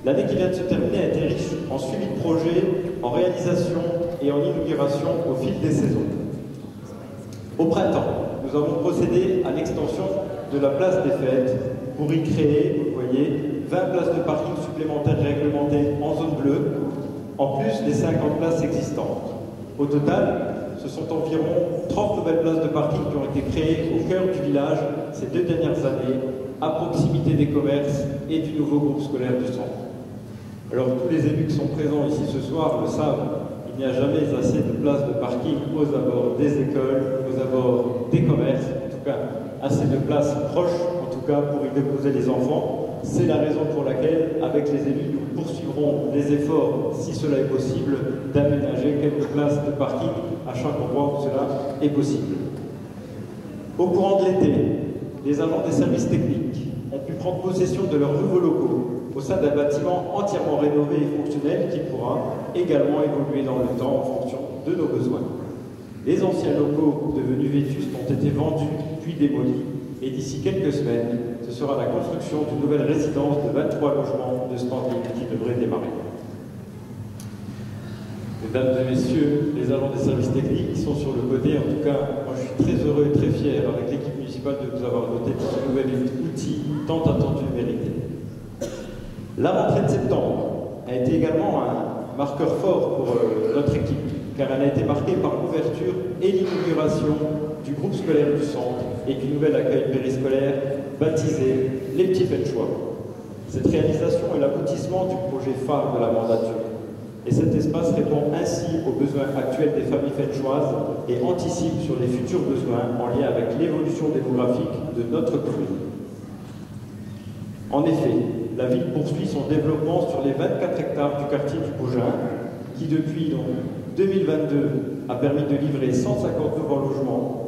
L'année qui vient de se terminer a été riche en suivi de projets, en réalisation et en inauguration au fil des saisons. Au printemps, nous avons procédé à l'extension de la place des fêtes pour y créer, vous voyez, 20 places de parking supplémentaires réglementées en zone bleue, en plus des 50 places existantes. Au total, ce sont environ 30 nouvelles places de parking qui ont été créées au cœur du village ces 2 dernières années, à proximité des commerces et du nouveau groupe scolaire du centre. Alors tous les élus qui sont présents ici ce soir le savent, il n'y a jamais assez de places de parking aux abords des écoles, aux abords des commerces, en tout cas assez de places proches, en tout cas pour y déposer les enfants. C'est la raison pour laquelle, avec les élus, nous poursuivrons les efforts, si cela est possible, d'aménager quelques places de parking à chaque endroit où cela est possible. Au courant de l'été, les agents des services techniques ont pu prendre possession de leurs nouveaux locaux au sein d'un bâtiment entièrement rénové et fonctionnel qui pourra également évoluer dans le temps en fonction de nos besoins. Les anciens locaux devenus vétustes ont été vendus puis démolis et d'ici quelques semaines, ce sera la construction d'une nouvelle résidence de 23 logements de standing qui devrait démarrer. Mesdames et messieurs, les agents des services techniques qui sont sur le côté, en tout cas, moi je suis très heureux et très fier avec l'équipe municipale de vous avoir doté de ce nouvel outil tant attendu et mérité. La rentrée de septembre a été également un marqueur fort pour notre équipe, car elle a été marquée par l'ouverture et l'inauguration du groupe scolaire du centre et du nouvel accueil périscolaire baptisé Les Petits Fenchois. Cette réalisation est l'aboutissement du projet phare de la mandature. Et cet espace répond ainsi aux besoins actuels des familles fenchoises et anticipe sur les futurs besoins en lien avec l'évolution démographique de notre commune. En effet, la ville poursuit son développement sur les 24 hectares du quartier du Bogin, qui depuis 2022 a permis de livrer 150 nouveaux logements.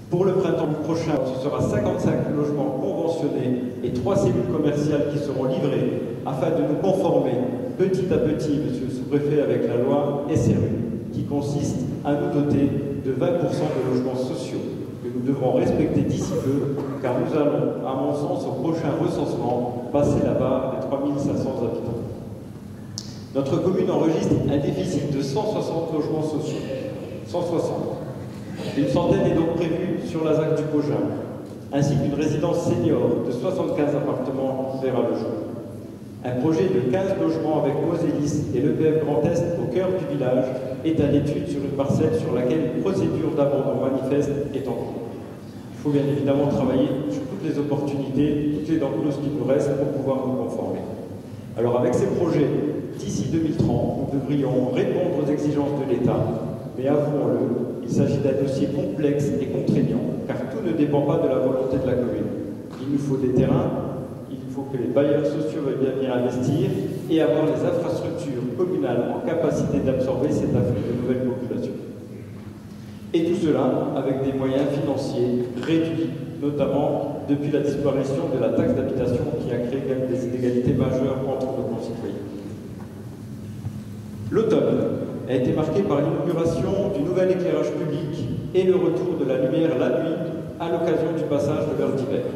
Pour le printemps prochain, ce sera 55 logements conventionnés et 3 cellules commerciales qui seront livrées afin de nous conformer petit à petit, monsieur le sous-préfet, avec la loi SRU, qui consiste à nous doter de 20% de logements sociaux que nous devrons respecter d'ici peu, car nous allons, à mon sens, au prochain recensement, passer la barre des 3500 habitants. Notre commune enregistre un déficit de 160 logements sociaux. 160. Une centaine est donc prévue sur la ZAC du Bogin, ainsi qu'une résidence senior de 75 appartements verra le jour. Un projet de 15 logements avec Mosélis et l'EPF Grand Est au cœur du village est à l'étude sur une parcelle sur laquelle une procédure d'abandon manifeste est en cours. Il faut bien évidemment travailler sur toutes les opportunités, toutes les dents qui nous restent pour pouvoir nous conformer. Alors avec ces projets, d'ici 2030, nous devrions répondre aux exigences de l'État, mais avouons-le, il s'agit d'un dossier complexe et contraignant, car tout ne dépend pas de la volonté de la commune. Il nous faut des terrains, il faut que les bailleurs sociaux veuillent bien venir investir et avoir les infrastructures communales en capacité d'absorber cet afflux de nouvelles populations. Et tout cela avec des moyens financiers réduits, notamment depuis la disparition de la taxe d'habitation qui a créé quand même des inégalités majeures entre nos concitoyens. L'automne a été marqué par l'inauguration du nouvel éclairage public et le retour de la lumière la nuit à l'occasion du passage de l'heure d'hiver.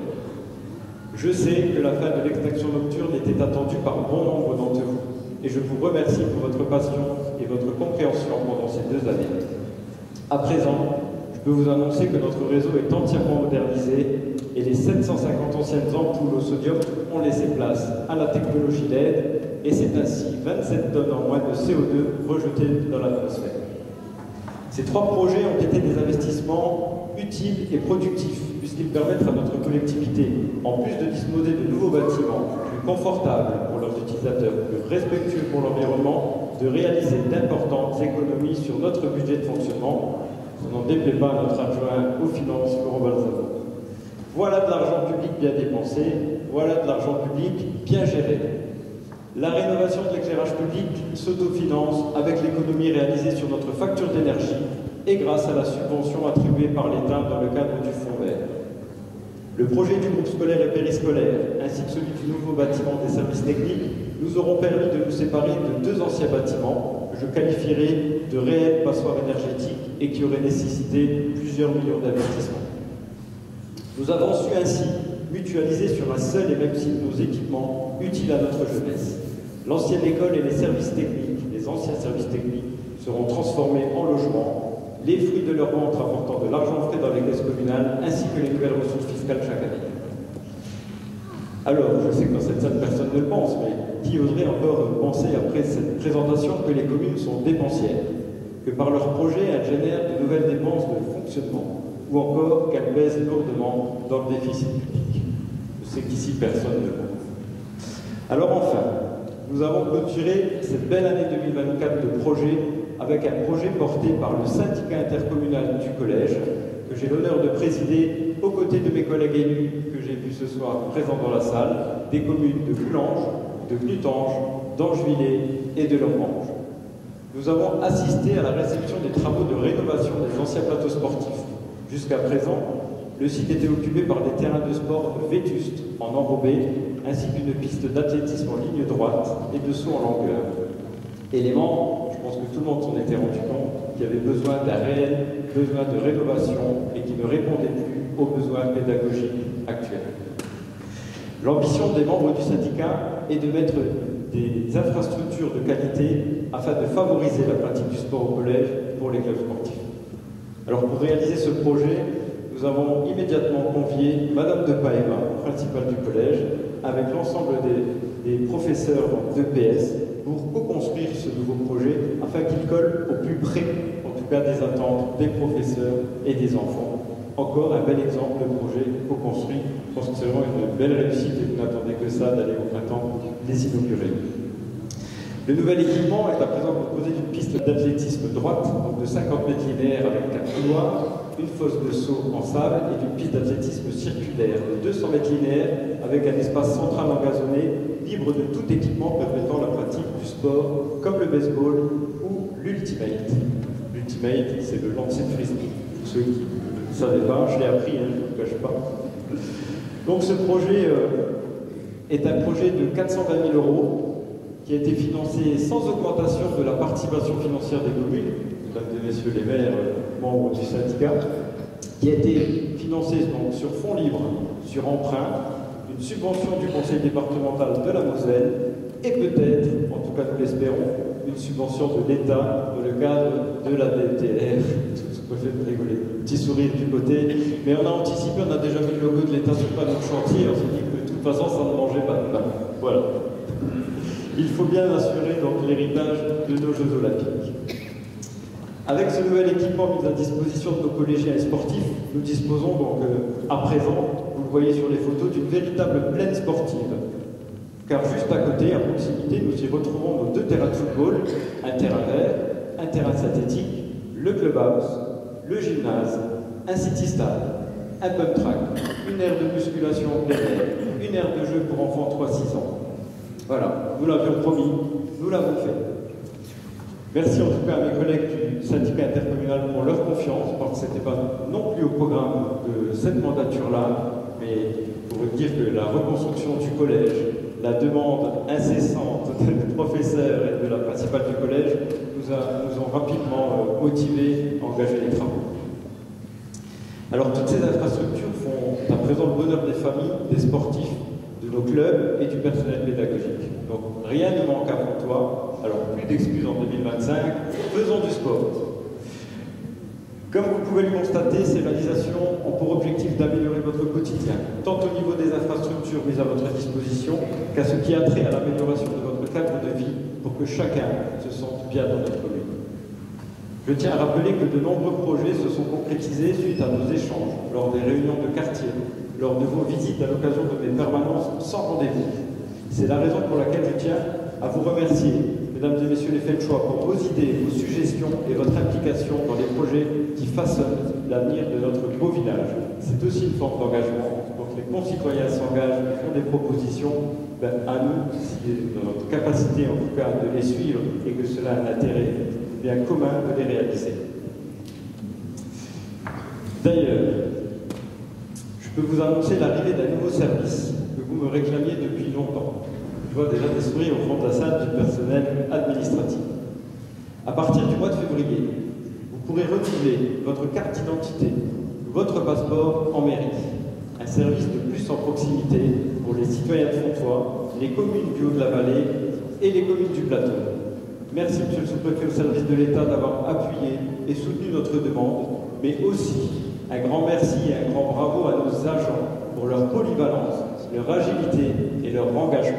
Je sais que la fin de l'extinction nocturne était attendue par bon nombre d'entre vous et je vous remercie pour votre passion et votre compréhension pendant ces 2 années. À présent, je peux vous annoncer que notre réseau est entièrement modernisé et les 750 anciennes ampoules au sodium ont laissé place à la technologie LED et c'est ainsi 27 tonnes en moins de CO2 rejetées dans l'atmosphère. Ces 3 projets ont été des investissements utiles et productifs puisqu'ils permettent à notre collectivité, en plus de disposer de nouveaux bâtiments plus confortables pour leurs utilisateurs, plus respectueux pour l'environnement, de réaliser d'importantes économies sur notre budget de fonctionnement. On n'en déplaît pas à notre adjoint aux finances, Laurent Balzano. Voilà de l'argent public bien dépensé, voilà de l'argent public bien géré. La rénovation de l'éclairage public s'autofinance avec l'économie réalisée sur notre facture d'énergie et grâce à la subvention attribuée par l'État dans le cadre du Fonds vert. Le projet du groupe scolaire et périscolaire, ainsi que celui du nouveau bâtiment des services techniques, nous auront permis de nous séparer de 2 anciens bâtiments, que je qualifierais de réelles passoires énergétiques et qui auraient nécessité plusieurs millions d'investissements. Nous avons su ainsi mutualiser sur un seul et même site nos équipements utiles à notre jeunesse. L'ancienne école et les services techniques, les anciens services techniques, seront transformés en logements, les fruits de leur ventre apportant de l'argent frais dans les caisses communales, ainsi que les nouvelles ressources fiscales chaque année. Alors, je sais que dans cette salle, personne ne le pense, mais qui oserait encore penser après cette présentation que les communes sont dépensières, que par leur projet, elles génèrent de nouvelles dépenses de fonctionnement, ou encore qu'elles pèsent lourdement dans le déficit public. Je sais qu'ici, personne ne le pense. Alors enfin, nous avons clôturé cette belle année 2024 de projet avec un projet porté par le syndicat intercommunal du collège, que j'ai l'honneur de présider aux côtés de mes collègues élus que j'ai vus ce soir présents dans la salle, des communes de Coulanges, de Glutange, d'Angevillers et de Lormange. Nous avons assisté à la réception des travaux de rénovation des anciens plateaux sportifs. Jusqu'à présent, le site était occupé par des terrains de sport vétustes en enrobé, ainsi qu'une piste d'athlétisme en ligne droite et de saut en longueur. Élément, je pense que tout le monde s'en était rendu compte, qui avait besoin d'un réel besoin de rénovation et qui ne répondait plus aux besoins pédagogiques actuels. L'ambition des membres du syndicat est de mettre des infrastructures de qualité afin de favoriser la pratique du sport au collège pour les clubs sportifs. Alors pour réaliser ce projet, nous avons immédiatement convié Madame de Paeva, principale du collège, avec l'ensemble des professeurs d'EPS pour co-construire ce nouveau projet afin qu'il colle au plus près, en tout cas, des attentes des professeurs et des enfants. Encore un bel exemple de projet co-construit. Je pense que c'est vraiment une belle réussite et vous n'attendez que ça d'aller au printemps les inaugurer. Le nouvel équipement est à présent composé d'une piste d'athlétisme droite, donc de 50 mètres linéaires avec 4 couloirs, une fosse de saut en sable et d'une piste d'athlétisme circulaire de 200 mètres linéaires avec un espace central engazonné, libre de tout équipement permettant la pratique du sport comme le baseball ou l'ultimate. L'ultimate, c'est le lancer de frisbee. Pour ceux qui ne savaient pas, je l'ai appris, je ne vous le cache pas. Donc ce projet est un projet de 420 000 € qui a été financé sans augmentation de la participation financière des communes, mesdames et messieurs les maires, membres du syndicat, qui a été financé donc sur fonds libres, sur emprunt, une subvention du conseil départemental de la Moselle, et peut-être, en tout cas nous l'espérons, une subvention de l'État dans le cadre de la DETR. Ça fait rigoler, petit sourire du côté, mais on a anticipé, on a déjà mis le logo de l'État sur le panneau de chantier, on s'est dit que de toute façon ça ne mangeait pas de pain. Voilà. Il faut bien assurer donc l'héritage de nos Jeux Olympiques. Avec ce nouvel équipement mis à disposition de nos collégiens et sportifs, nous disposons donc à présent, vous le voyez sur les photos, d'une véritable plaine sportive. Car juste à côté, à proximité, nous y retrouvons nos 2 terrains de football, un terrain vert, un terrain synthétique, le clubhouse, le gymnase, un city-stade, un pump track, une aire de musculation en plein air, une aire de jeu pour enfants 3-6 ans. Voilà, nous l'avions promis, nous l'avons fait. Merci en tout cas à mes collègues du syndicat intercommunal pour leur confiance, parce que ce n'était pas non plus au programme de cette mandature-là, mais pour vous dire que la reconstruction du collège, la demande incessante des professeurs et de la principale du collège nous ont rapidement motivés à engager les travaux. Alors toutes ces infrastructures font à présent le bonheur des familles, des sportifs, de nos clubs et du personnel pédagogique. Donc rien ne manque à toi. Alors plus d'excuses en 2025, faisons du sport. Comme vous pouvez le constater, ces réalisations ont pour objectif d'améliorer votre quotidien, tant au niveau des infrastructures mises à votre disposition qu'à ce qui a trait à l'amélioration de votre cadre de vie pour que chacun se sente bien dans notre commune. Je tiens à rappeler que de nombreux projets se sont concrétisés suite à nos échanges, lors des réunions de quartier, lors de vos visites à l'occasion de mes permanences sans rendez-vous. C'est la raison pour laquelle je tiens à vous remercier, mesdames et messieurs les Fenchois, pour vos idées, vos suggestions et votre implication dans les projets qui façonnent l'avenir de notre beau village. C'est aussi une forme d'engagement. Donc les concitoyens s'engagent, font des propositions, à nous, c'est dans notre capacité en tout cas de les suivre et que cela a un intérêt bien commun de les réaliser. D'ailleurs, je peux vous annoncer l'arrivée d'un nouveau service que vous me réclamiez depuis longtemps. Je vois déjà des sourires au fond de la salle du personnel administratif. À partir du mois de février, vous pourrez renouveler votre carte d'identité, votre passeport en mairie. Un service de plus en proximité pour les citoyens de Fontoy, les communes du Haut de la Vallée et les communes du plateau. Merci, monsieur le sous-préfet, au service de l'État d'avoir appuyé et soutenu notre demande, mais aussi un grand merci et un grand bravo à nos agents pour leur polyvalence, leur agilité et leur engagement.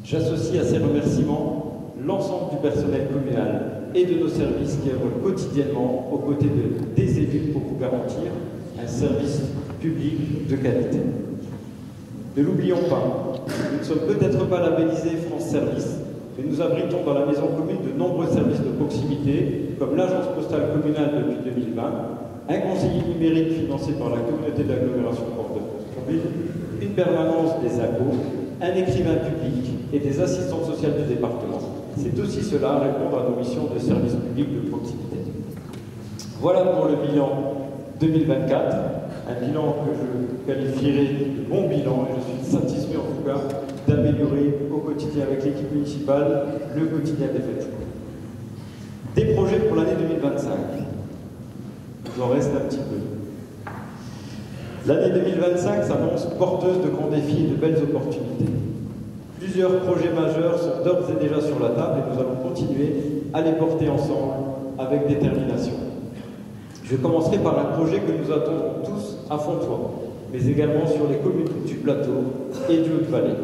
J'associe à ces remerciements l'ensemble du personnel communal et de nos services qui œuvrent quotidiennement aux côtés des élus pour vous garantir un service public de qualité. Ne l'oublions pas, nous ne sommes peut-être pas labellisés France Service, mais nous abritons dans la maison commune de nombreux services de proximité, comme l'agence postale communale depuis 2020, un conseiller numérique financé par la communauté d'agglomération Port-de-France-Thionville, une permanence des impôts, un écrivain public et des assistantes sociales du département. C'est aussi cela, répondre à nos missions de service public de proximité. Voilà pour le bilan 2024, un bilan que je qualifierais de bon bilan, et je suis satisfait en tout cas d'améliorer au quotidien avec l'équipe municipale le quotidien des fêtes. Des projets pour l'année 2025. Il en reste un petit peu. L'année 2025 s'annonce porteuse de grands défis et de belles opportunités. Plusieurs projets majeurs sont d'ores et déjà sur la table et nous allons continuer à les porter ensemble avec détermination. Je commencerai par un projet que nous attendons tous à Fontoy, mais également sur les communes du plateau et du Haut-de-Vallée.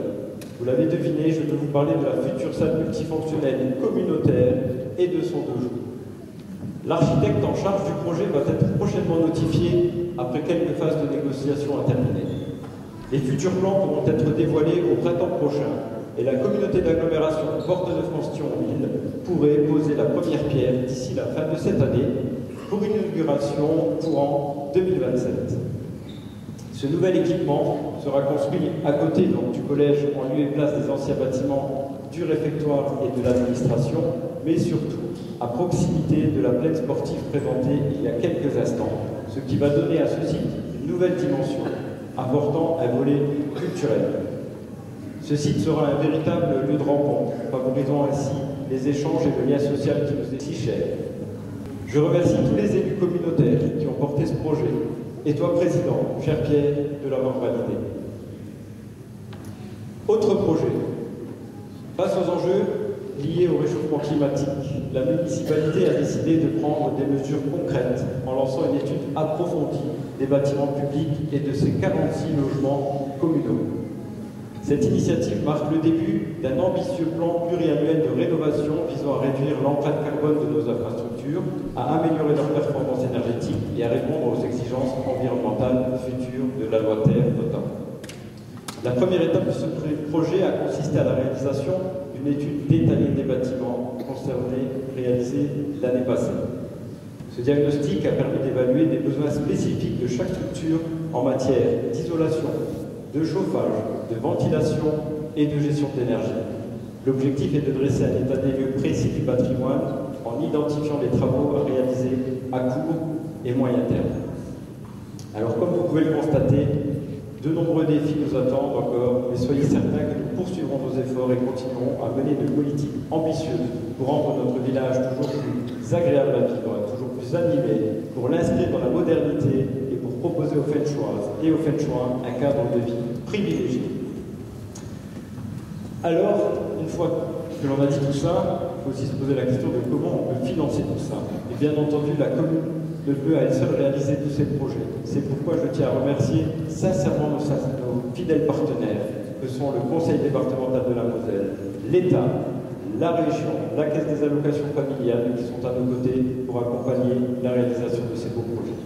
Vous l'avez deviné, je vais vous parler de la future salle multifonctionnelle communautaire et de son dojo. L'architecte en charge du projet va être prochainement notifié après quelques phases de négociation à terminer. Les futurs plans pourront être dévoilés au printemps prochain et la communauté d'agglomération Port-de-France-Thionville pourrait poser la première pierre d'ici la fin de cette année pour une inauguration courant 2027. Ce nouvel équipement sera construit à côté donc, du collège en lieu et place des anciens bâtiments du réfectoire et de l'administration, mais surtout à proximité de la plaine sportive présentée il y a quelques instants, ce qui va donner à ce site une nouvelle dimension, apportant un volet culturel. Ce site sera un véritable lieu de rencontre, favorisant ainsi les échanges et le lien social qui nous est si cher. Je remercie tous les élus communautaires qui ont porté ce projet, et toi, Président, cher Pierre, de l'avoir validé. Autre projet. Face aux enjeux liés au réchauffement climatique, la municipalité a décidé de prendre des mesures concrètes en lançant une étude approfondie des bâtiments publics et de ses 46 logements communaux. Cette initiative marque le début d'un ambitieux plan pluriannuel de rénovation visant à réduire l'empreinte carbone de nos infrastructures, à améliorer leur performance énergétique et à répondre aux exigences environnementales futures de la loi Terre notamment. La première étape de ce projet a consisté à la réalisation d'une étude détaillée des bâtiments concernés réalisée l'année passée. Ce diagnostic a permis d'évaluer des besoins spécifiques de chaque structure en matière d'isolation, de chauffage, de ventilation et de gestion de l'énergie. L'objectif est de dresser un état des lieux précis du patrimoine en identifiant les travaux à réaliser à court et moyen terme. Alors, comme vous pouvez le constater, de nombreux défis nous attendent encore, mais soyez certains que nous poursuivrons nos efforts et continuerons à mener de politiques ambitieuses pour rendre notre village toujours plus agréable à vivre, toujours plus animé, pour l'inscrire dans la modernité et pour proposer aux Fenchoises et aux Fenchois un cadre de vie privilégié. Alors, une fois que l'on a dit tout ça, il faut aussi se poser la question de comment on peut financer tout ça. Et bien entendu, la commune ne peut à elle seule réaliser tous ces projets. C'est pourquoi je tiens à remercier sincèrement nos fidèles partenaires, que sont le Conseil départemental de la Moselle, l'État, la région, la Caisse des allocations familiales, qui sont à nos côtés pour accompagner la réalisation de ces beaux projets.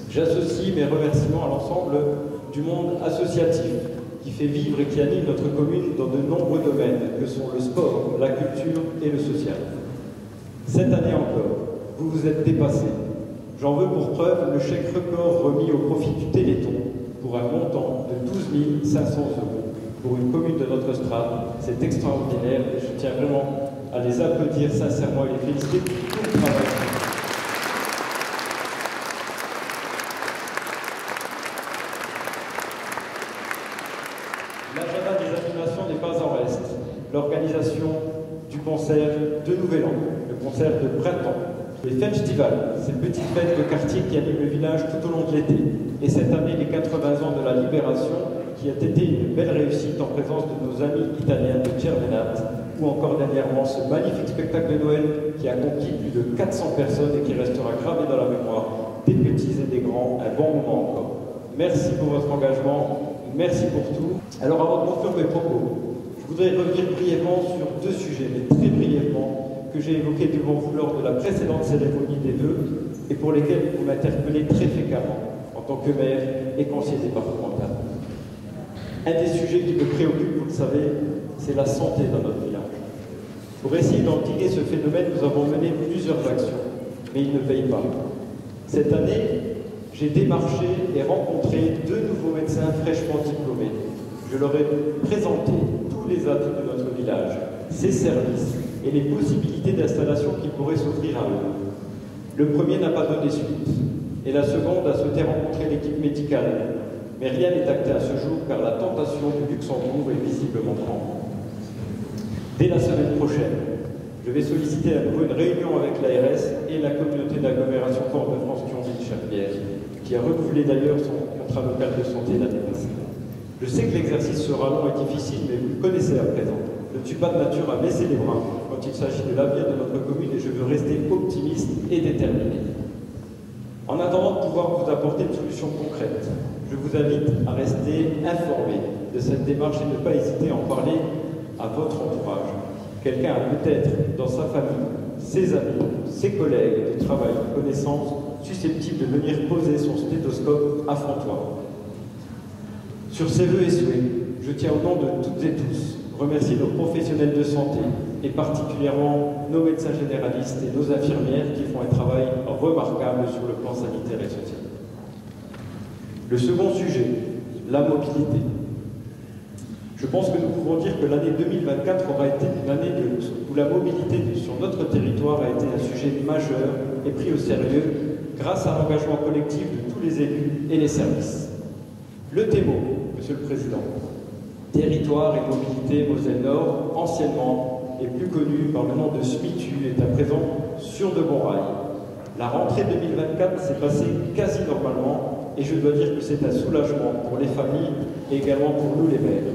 J'associe mes remerciements à l'ensemble du monde associatif qui fait vivre et qui anime notre commune dans de nombreux domaines que sont le sport, la culture et le social. Cette année encore, vous vous êtes dépassés. J'en veux pour preuve le chèque record remis au profit du Téléthon pour un montant de 12 500 € pour une commune de notre strate. C'est extraordinaire et je tiens vraiment à les applaudir sincèrement et les féliciter pour tout le travail. L'agenda des animations n'est pas en reste. L'organisation du concert de Nouvel An, le concert de printemps, les festivals, ces petites fêtes de quartier qui animent le village tout au long de l'été. Et cette année, les 80 ans de la Libération, qui a été une belle réussite en présence de nos amis italiens de Cervenate, ou encore dernièrement ce magnifique spectacle de Noël qui a conquis plus de 400 personnes et qui restera gravé dans la mémoire des petits et des grands un bon moment encore. Merci pour votre engagement, merci pour tout. Alors avant de conclure mes propos, je voudrais revenir brièvement sur deux sujets, mais très brièvement, que j'ai évoqués devant vous lors de la précédente cérémonie des vœux et pour lesquels vous m'interpellez très fréquemment en tant que maire et conseiller départemental. Un des sujets qui me préoccupe, vous le savez, c'est la santé dans notre village. Pour essayer d'endiguer ce phénomène, nous avons mené plusieurs actions, mais ils ne payent pas. Cette année, j'ai démarché et rencontré deux nouveaux médecins fraîchement diplômés. Je leur ai présenté tous les atouts de notre village, ses services et les possibilités d'installation qui pourraient s'offrir à eux. Le premier n'a pas donné suite, et la seconde a souhaité rencontrer l'équipe médicale. Mais rien n'est acté à ce jour car la tentation du Luxembourg est visiblement grande. Dès la semaine prochaine, je vais solliciter à nouveau une réunion avec l'ARS et la communauté d'agglomération Fort-de-France-Thionville-Cherpières, qui a renouvelé d'ailleurs son contrat local de santé l'année passée. Je sais que l'exercice sera long et difficile, mais vous le connaissez à présent. Je ne suis pas de nature à baisser les bras quand il s'agit de l'avenir de notre commune et je veux rester optimiste et déterminé. En attendant de pouvoir vous apporter une solution concrète, je vous invite à rester informé de cette démarche et ne pas hésiter à en parler à votre entourage. Quelqu'un a peut-être dans sa famille, ses amis, ses collègues de travail, connaissances, susceptibles de venir poser son stéthoscope à Fontoy. Sur ces vœux et souhaits, je tiens au nom de toutes et tous remercier nos professionnels de santé et particulièrement nos médecins généralistes et nos infirmières qui font un travail remarquable sur le plan sanitaire et social. Le second sujet, la mobilité. Je pense que nous pouvons dire que l'année 2024 aura été une année où la mobilité sur notre territoire a été un sujet majeur et pris au sérieux grâce à l'engagement collectif de tous les élus et les services. Le TEMO, Monsieur le Président, Territoire et Mobilité Moselle-Nord, anciennement et plus connu par le nom de SMITU, est à présent sur de bons rails. La rentrée 2024 s'est passée quasi normalement et je dois dire que c'est un soulagement pour les familles et également pour nous les maires.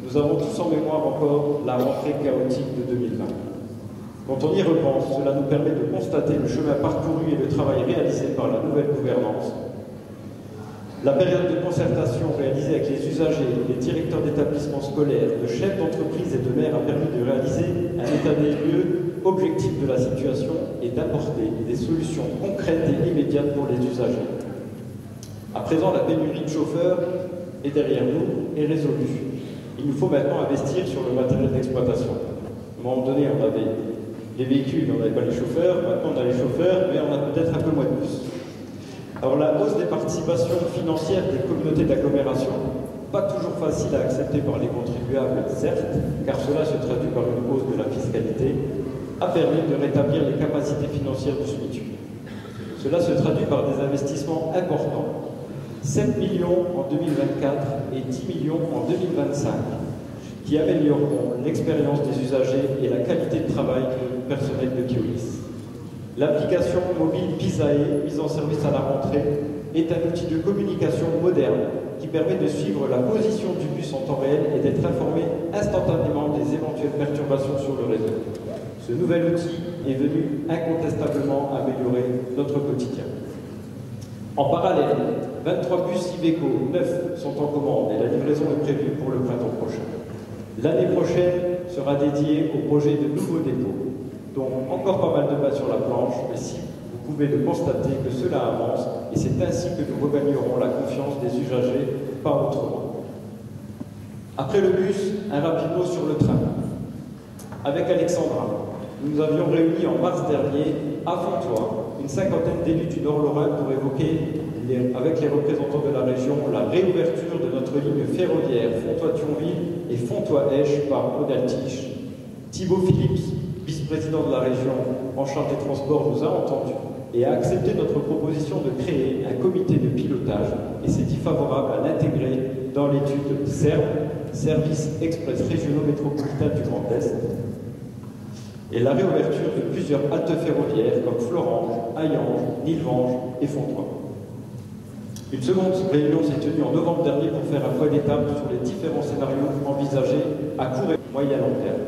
Nous avons tous en mémoire encore la rentrée chaotique de 2020. Quand on y repense, cela nous permet de constater le chemin parcouru et le travail réalisé par la nouvelle gouvernance. La période de concertation réalisée avec les usagers, les directeurs d'établissements scolaires, de chefs d'entreprise et de maires a permis de réaliser un état des lieux objectif de la situation et d'apporter des solutions concrètes et immédiates pour les usagers. À présent, la pénurie de chauffeurs est derrière nous et résolue. Il nous faut maintenant investir sur le matériel d'exploitation. À un moment donné, on avait les véhicules, on n'avait pas les chauffeurs. Maintenant, on a les chauffeurs, mais on a peut-être un peu moins de bus. Alors, la hausse des participations financières des communautés d'agglomération, pas toujours facile à accepter par les contribuables, certes, car cela se traduit par une hausse de la fiscalité, a permis de rétablir les capacités financières du SMITU. Cela se traduit par des investissements importants. 7 millions en 2024 et 10 millions en 2025, qui amélioreront l'expérience des usagers et la qualité de travail du personnel de Keolis. L'application mobile Pisae, mise en service à la rentrée, est un outil de communication moderne qui permet de suivre la position du bus en temps réel et d'être informé instantanément des éventuelles perturbations sur le réseau. Ce nouvel outil est venu incontestablement améliorer notre quotidien. En parallèle, 23 bus Iveco neufs sont en commande et la livraison est prévue pour le printemps prochain. L'année prochaine sera dédiée au projet de nouveaux dépôts, donc encore pas mal de bas sur la planche, mais si vous pouvez le constater que cela avance et c'est ainsi que nous regagnerons la confiance des usagers, pas autrement. Après le bus, un rapide mot sur le train. Avec Alexandra, nous avions réuni en mars dernier à Fontoy une cinquantaine d'élus du Nord-Lorrain pour évoquer, avec les représentants de la région, la réouverture de notre ligne ferroviaire Fontoy-Thionville et Fontoy-Esch par Odaltiche. Thibaut Philips, vice-président de la région en charge des transports, nous a entendus et a accepté notre proposition de créer un comité de pilotage et s'est dit favorable à l'intégrer dans l'étude SERM, Services Express Régionaux Métropolitains du Grand Est, et la réouverture de plusieurs haltes ferroviaires comme Florange, Hayange, Nilvange et Fontoy. Une seconde réunion s'est tenue en novembre dernier pour faire un point d'étape sur les différents scénarios envisagés à court et moyen long terme.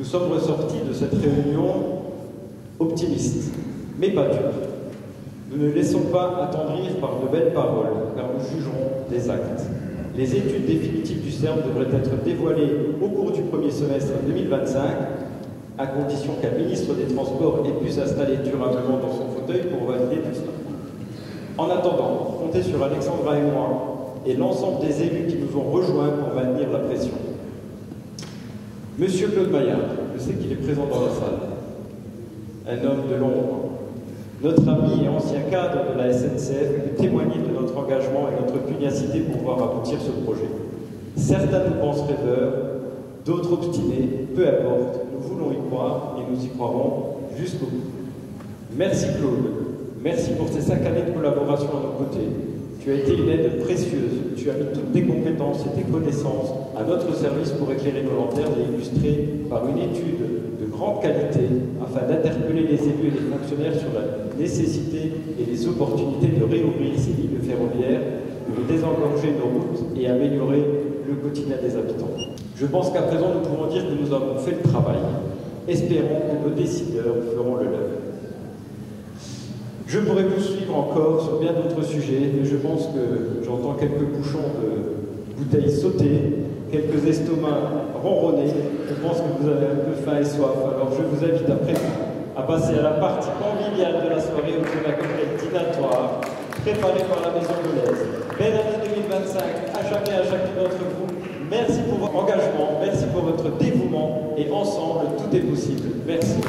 Nous sommes ressortis de cette réunion optimistes, mais pas durs. Nous ne laissons pas attendrir par de belles paroles, car nous jugerons des actes. Les études définitives du CERN devraient être dévoilées au cours du premier semestre 2025, à condition qu'un ministre des Transports ait pu s'installer durablement dans son fauteuil pour valider tout cela. En attendant, comptez sur Alexandra et moi et l'ensemble des élus qui nous ont rejoints pour maintenir la pression. Monsieur Claude Maillard, je sais qu'il est présent dans la salle, un homme de l'ombre, notre ami et ancien cadre de la SNCF, peut témoigner de notre engagement et notre pugnacité pour voir aboutir ce projet. Certains nous pensent rêveurs, d'autres obstinés, peu importe, nous voulons y croire et nous y croirons jusqu'au bout. Merci Claude, merci pour ces 5 années de collaboration à nos côtés. Tu as été une aide précieuse, tu as mis toutes tes compétences et tes connaissances à notre service pour éclairer nos lanternes et illustrer par une étude de grande qualité afin d'interpeller les élus et les fonctionnaires sur la nécessité et les opportunités de réouvrir ces lignes ferroviaires, de désengorger nos routes et améliorer le quotidien des habitants. Je pense qu'à présent nous pouvons dire que nous avons fait le travail. Espérons que nos décideurs feront le leur. Je pourrais vous suivre encore sur bien d'autres sujets, mais je pense que j'entends quelques bouchons de bouteilles sauter, quelques estomacs ronronner. Je pense que vous avez un peu faim et soif. Alors je vous invite à présent à passer à la partie conviviale de la soirée autour d'un cocktail dînatoire préparé par la Maison Dolez. Belle année 2025 à jamais à chacun d'entre vous. Merci pour votre engagement, merci pour votre dévouement et ensemble tout est possible. Merci.